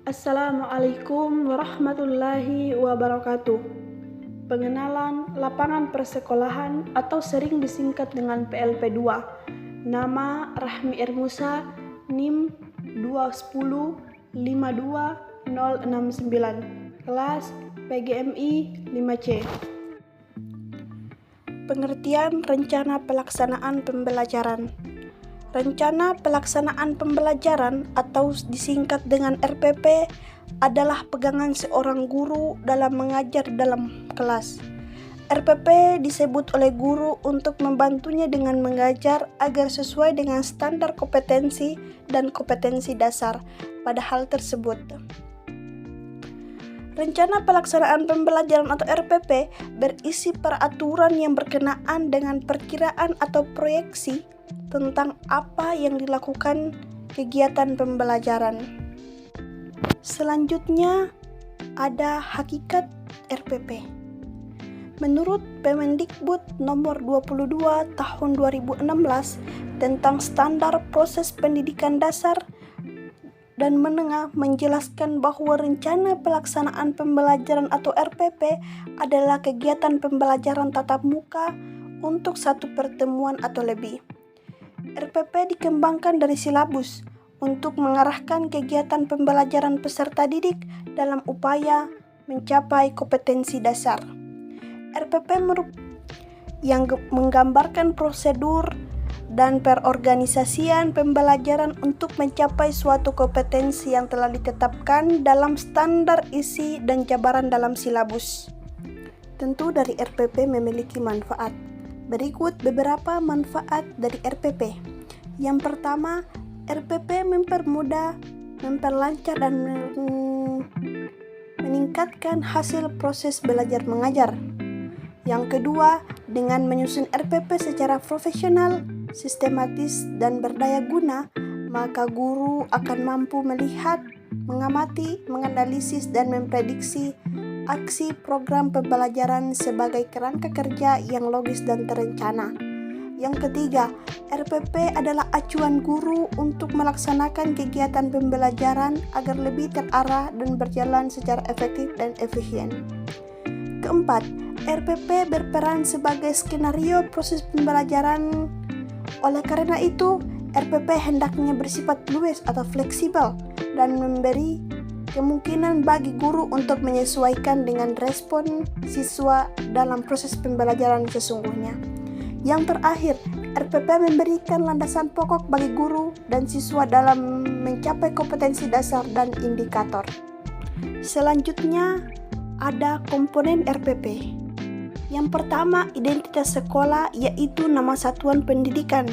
Assalamualaikum warahmatullahi wabarakatuh. Pengenalan lapangan persekolahan atau sering disingkat dengan PLP2. Nama Rahmi Ermusa, NIM 210520069, kelas PGMI 5C. Pengertian rencana pelaksanaan pembelajaran. Rencana pelaksanaan pembelajaran atau disingkat dengan RPP adalah pegangan seorang guru dalam mengajar dalam kelas. RPP disebut oleh guru untuk membantunya dengan mengajar agar sesuai dengan standar kompetensi dan kompetensi dasar pada hal tersebut. Rencana pelaksanaan pembelajaran atau RPP berisi peraturan yang berkenaan dengan perkiraan atau proyeksi tentang apa yang dilakukan kegiatan pembelajaran. Selanjutnya ada hakikat RPP. Menurut Permendikbud nomor 22 tahun 2016 tentang standar proses pendidikan dasar dan menengah menjelaskan bahwa rencana pelaksanaan pembelajaran atau RPP adalah kegiatan pembelajaran tatap muka untuk satu pertemuan atau lebih. RPP dikembangkan dari silabus untuk mengarahkan kegiatan pembelajaran peserta didik dalam upaya mencapai kompetensi dasar. RPP yang menggambarkan prosedur dan perorganisasian pembelajaran untuk mencapai suatu kompetensi yang telah ditetapkan dalam standar isi dan jabaran dalam silabus. Tentu dari RPP memiliki manfaat. Berikut beberapa manfaat dari RPP. Yang pertama, RPP mempermudah, memperlancar, dan meningkatkan hasil proses belajar mengajar. Yang kedua, dengan menyusun RPP secara profesional, sistematis, dan berdaya guna, maka guru akan mampu melihat, mengamati, menganalisis, dan memprediksi aksi program pembelajaran sebagai kerangka kerja yang logis dan terencana. Yang ketiga, RPP adalah acuan guru untuk melaksanakan kegiatan pembelajaran agar lebih terarah dan berjalan secara efektif dan efisien. Keempat, RPP berperan sebagai skenario proses pembelajaran. Oleh karena itu, RPP hendaknya bersifat luas atau fleksibel dan memberi kemungkinan bagi guru untuk menyesuaikan dengan respon siswa dalam proses pembelajaran sesungguhnya. Yang terakhir, RPP memberikan landasan pokok bagi guru dan siswa dalam mencapai kompetensi dasar dan indikator. Selanjutnya, ada komponen RPP. Yang pertama, identitas sekolah, yaitu nama satuan pendidikan.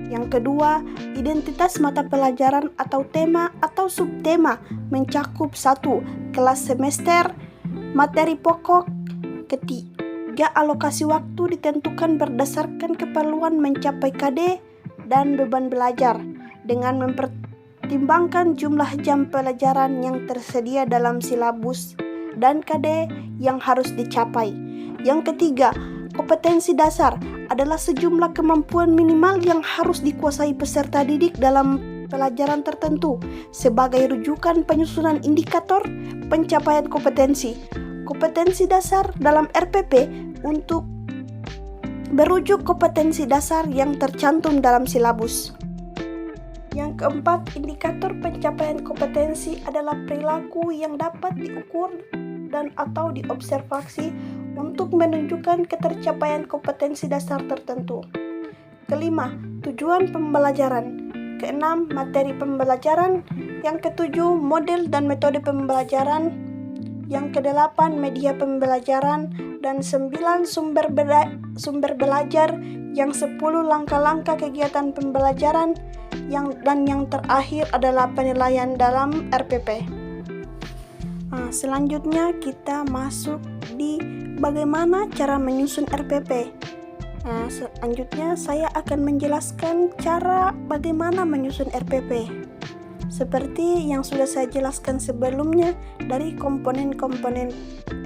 Yang kedua, identitas mata pelajaran atau tema atau subtema mencakup 1. Kelas semester, materi pokok. Ketiga, alokasi waktu ditentukan berdasarkan keperluan mencapai KD dan beban belajar dengan mempertimbangkan jumlah jam pelajaran yang tersedia dalam silabus dan KD yang harus dicapai. Yang ketiga, kompetensi dasar adalah sejumlah kemampuan minimal yang harus dikuasai peserta didik dalam pelajaran tertentu sebagai rujukan penyusunan indikator pencapaian kompetensi. Kompetensi dasar dalam RPP untuk berujuk kompetensi dasar yang tercantum dalam silabus. Yang keempat, indikator pencapaian kompetensi adalah perilaku yang dapat diukur dan atau diobservasi untuk menunjukkan ketercapaian kompetensi dasar tertentu. Kelima, tujuan pembelajaran. Keenam, materi pembelajaran. Yang ketujuh, model dan metode pembelajaran. Yang kedelapan, media pembelajaran. Dan 9, sumber belajar. Yang 10, langkah-langkah kegiatan pembelajaran. Dan yang terakhir adalah penilaian dalam RPP. Selanjutnya kita masuk di bagaimana cara menyusun RPP. Selanjutnya saya akan menjelaskan cara bagaimana menyusun RPP. Seperti yang sudah saya jelaskan sebelumnya dari komponen-komponen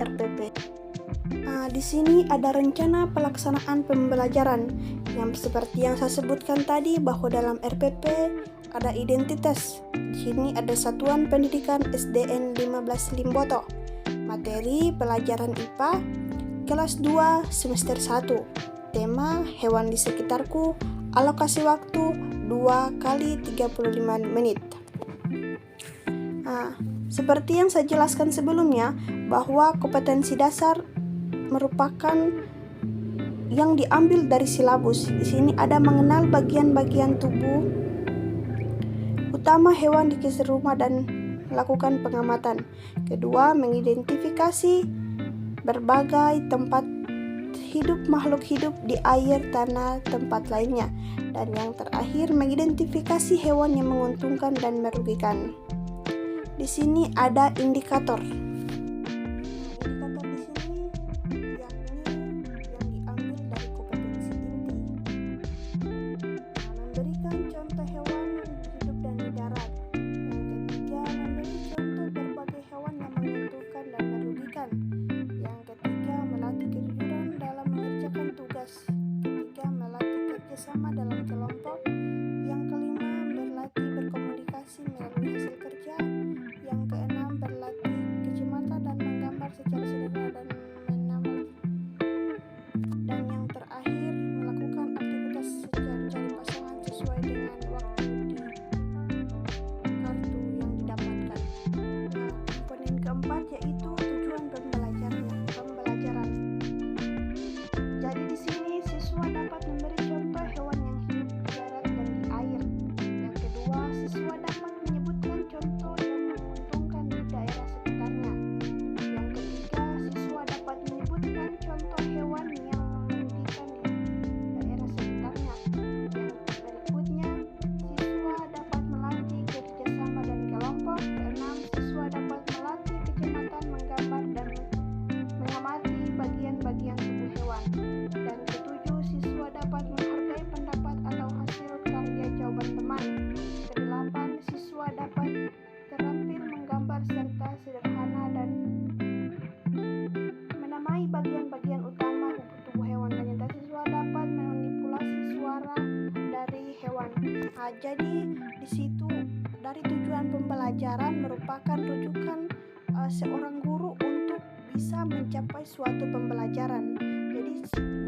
RPP. Di sini ada rencana pelaksanaan pembelajaran yang seperti yang saya sebutkan tadi bahwa dalam RPP ada identitas. Di sini ada Satuan Pendidikan SDN 15 Limboto. Materi pelajaran IPA kelas 2 semester 1. Tema hewan di sekitarku. Alokasi waktu 2 kali 35 menit. Seperti yang saya jelaskan sebelumnya, bahwa kompetensi dasar merupakan yang diambil dari silabus. Di sini ada mengenal bagian-bagian tubuh utama hewan di sekitar rumah dan melakukan pengamatan. Kedua, mengidentifikasi berbagai tempat hidup makhluk hidup di air, tanah, tempat lainnya. Dan yang terakhir, mengidentifikasi hewan yang menguntungkan dan merugikan. Di sini ada indikator. Indikator di sini yakni yang diambil dari kompetensi inti. Memberikan contoh hewan hidup dan di darat. Yang ketiga, memberi contoh berbagai hewan yang menguntungkan dan merugikan. Yang ketiga, melatih kejujuran dalam mengerjakan tugas. Ketiga, melatih kerjasama dalam kelompok. Yang kelima, berlatih berkomunikasi melalui hasil kerja. Yang keenam, berlatih kacamata dan menggambar secara sederhana dan menambah. Dan yang terakhir, melakukan aktivitas cari pasangan sesuai dengan waktu di kartu yang didapatkan. Komponen keempat yaitu tujuan pembelajaran. Jadi di sini siswa dapat memberi contoh hewan yang hidup di darat dan di air. Yang kedua, siswa dapat menyebutkan contoh yang menguntungkan di daerah sekitarnya. Yang ketiga, siswa dapat menyebutkan contoh hewan yang merugikan di daerah sekitarnya. Yang berikutnya, siswa dapat melatih kerjasama dan kelompok. Keenam, siswa dapat melatih kecermatan menggambar dan mengamati bagian-bagian tubuh hewan. Dan ketujuh, siswa dapat menghargai pendapat atau hasil karya jawaban teman. Kedelapan, siswa dapat terampil menggambar serta sederhana dan menamai bagian-bagian utama tubuh hewan. Dan yang siswa dapat memanipulasi suara dari hewan. Jadi di situ dari tujuan pembelajaran merupakan rujukan seorang guru untuk bisa mencapai suatu pembelajaran. Jadi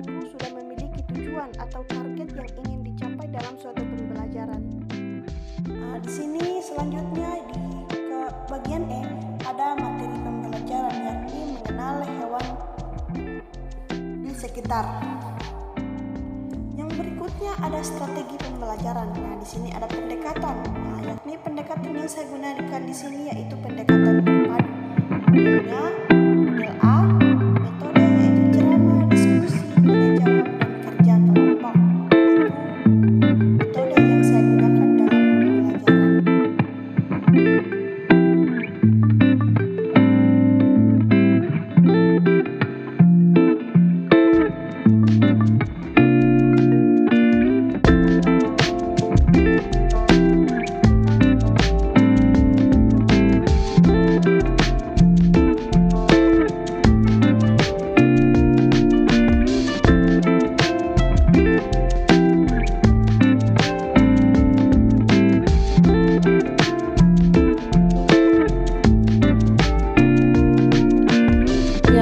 guru sudah memiliki tujuan atau target yang ingin dicapai dalam suatu pembelajaran. Di sini selanjutnya ke bagian E ada materi pembelajaran yakni mengenal hewan di sekitar. Yang berikutnya ada strategi pembelajaran. Di sini ada pendekatan. Yakni pendekatan yang saya gunakan di sini yaitu pendekatan berpadu. Modelnya model A, metode yaitu ceramah, diskusi, tanya jawab, dan kerja kelompok. Itu metode yang saya gunakan dalam pembelajaran.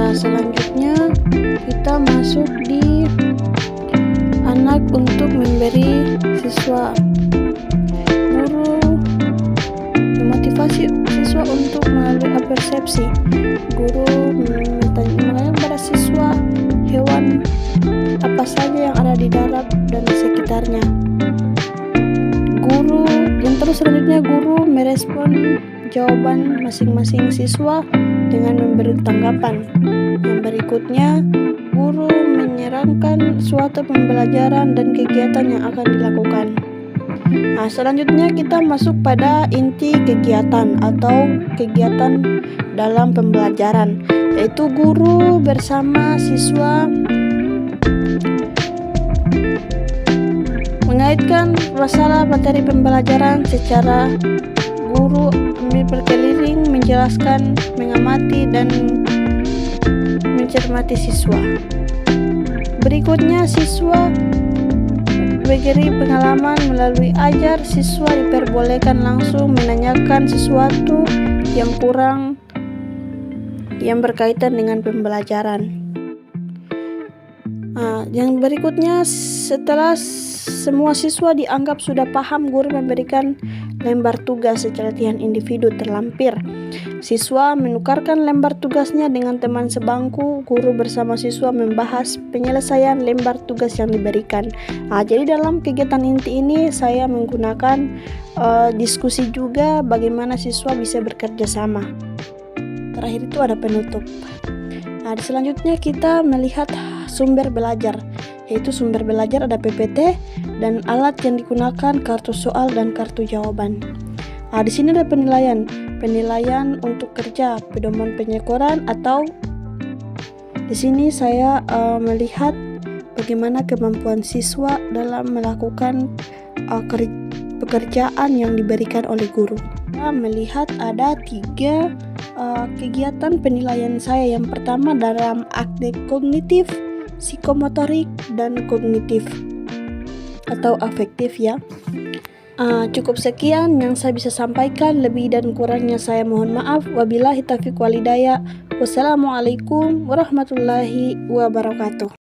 Selanjutnya kita masuk di anak untuk memberi siswa. Guru memotivasi siswa untuk melalui persepsi. Guru menanyakan kepada siswa hewan apa saja yang ada di darat dan di sekitarnya. Guru yang terus selanjutnya guru merespon jawaban masing-masing siswa dengan memberi tanggapan. Yang berikutnya, guru menyerangkan suatu pembelajaran dan kegiatan yang akan dilakukan. Selanjutnya kita masuk pada inti kegiatan atau kegiatan dalam pembelajaran, yaitu guru bersama siswa mengaitkan masalah materi pembelajaran secara guru berkeliling menjelaskan, mengamati, dan mencermati siswa. Berikutnya siswa berbagi pengalaman melalui ajar, siswa diperbolehkan langsung menanyakan sesuatu yang kurang yang berkaitan dengan pembelajaran. Yang berikutnya, setelah semua siswa dianggap sudah paham, guru memberikan lembar tugas secara latihan individu terlampir. Siswa menukarkan lembar tugasnya dengan teman sebangku. Guru bersama siswa membahas penyelesaian lembar tugas yang diberikan. Jadi dalam kegiatan inti ini saya menggunakan diskusi juga bagaimana siswa bisa bekerja sama. Terakhir itu ada penutup. Selanjutnya kita melihat sumber belajar, yaitu sumber belajar ada PPT dan alat yang digunakan kartu soal dan kartu jawaban. Di sini ada penilaian untuk kerja, pedoman penyekoran, atau di sini saya melihat bagaimana kemampuan siswa dalam melakukan pekerjaan yang diberikan oleh guru. Kita melihat ada 3 kegiatan penilaian saya. Yang pertama dalam aspek kognitif, psikomotorik, dan kognitif atau afektif ya. Cukup sekian yang saya bisa sampaikan. Lebih dan kurangnya saya mohon maaf. Wabillahi taufiq wal hidayah. Wassalamualaikum warahmatullahi wabarakatuh.